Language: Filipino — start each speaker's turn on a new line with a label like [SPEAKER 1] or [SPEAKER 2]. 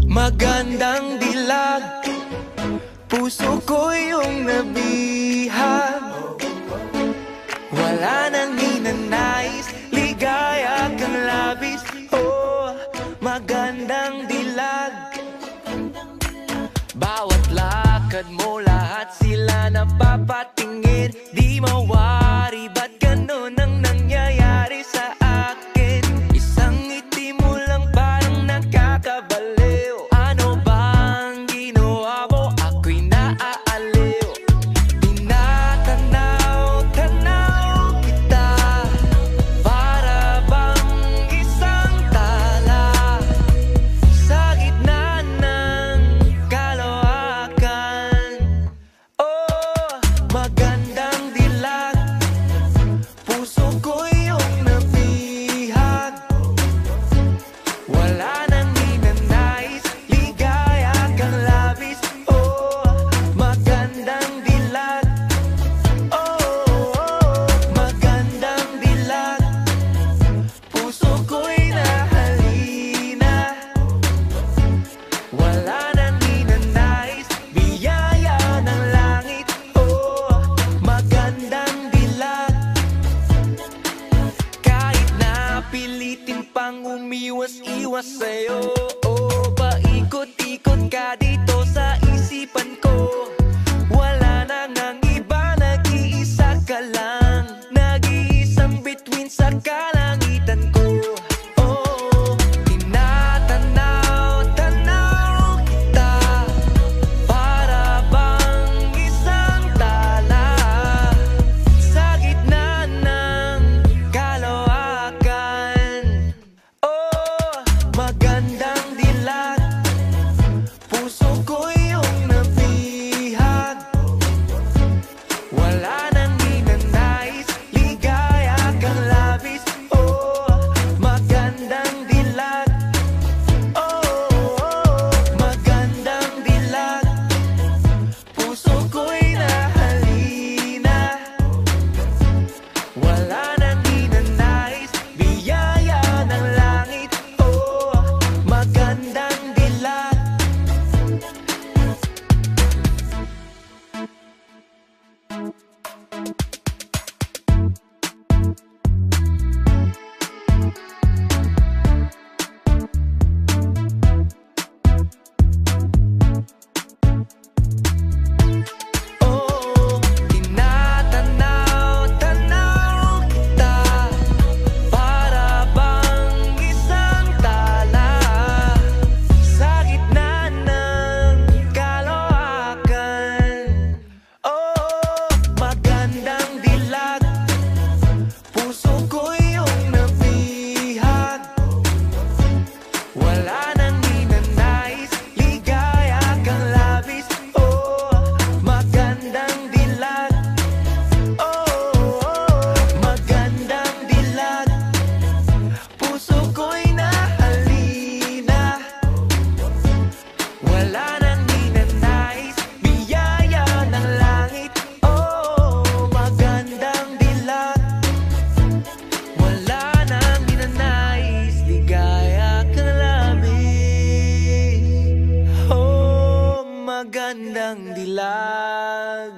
[SPEAKER 1] Magandang dilag, puso ko yung nabihag. Wala nang ninanais, ligaya kang labis. Oh, magandang dilag. Bawat lakad mo, lahat sila napapatingin. Di mawari, ba't ganun ang nangyayari sa akin? Isang ngiti mo lang parang nakakabaliw. Ano bang ginawa mo? Ako'y naaaliw. Tinatanaw-tanaw kita, para bang isang tala sa gitna ng kalawakan. Oh, magandang dilag, puso ko yung nabihag. Wala nang ninanais, ligaya kang labis. Oh, magandang dilag. Oh, magandang dilag, puso ko'y nahalina. Wala nang ninanais, biyaya ng langit. Oh, magandang dilag. Kahit na pilitin pang umiwas-iwas sa'yo, oh, paikot-ikot ka dito sa isipan ko. Wala nang ang iba, nag-iisa ka lang, nag-iisang bituin sa kalangitan ko. Oh, tinatanaw-tanaw kita, para bang isang tala sa gitna ng kalawakan. Oh, magandang dilag, puso ko yung nabihag. Wala nang ninanais, ligaya kang labis. Oh, magandang dilag. Oh, magandang dilag, puso ko'y nahalina. Wala nang ninanais, biyaya ng langit. Oh, magandang dilag. Oh, tinatanaw-tanaw kita, para bang isang tala sa gitna ng kalawakan. Oh, magandang dilag, puso ko yung nabihag. Wala nang ninanais, ligaya kang labis. Oh, magandang dilag. Oh, magandang dilag, puso ko'y nahalina. Wala nang ninanais, biyaya ng langit. Oh, magandang dilag. Wala nang ninanais, ligaya kang labis. Oh, magandang dilag.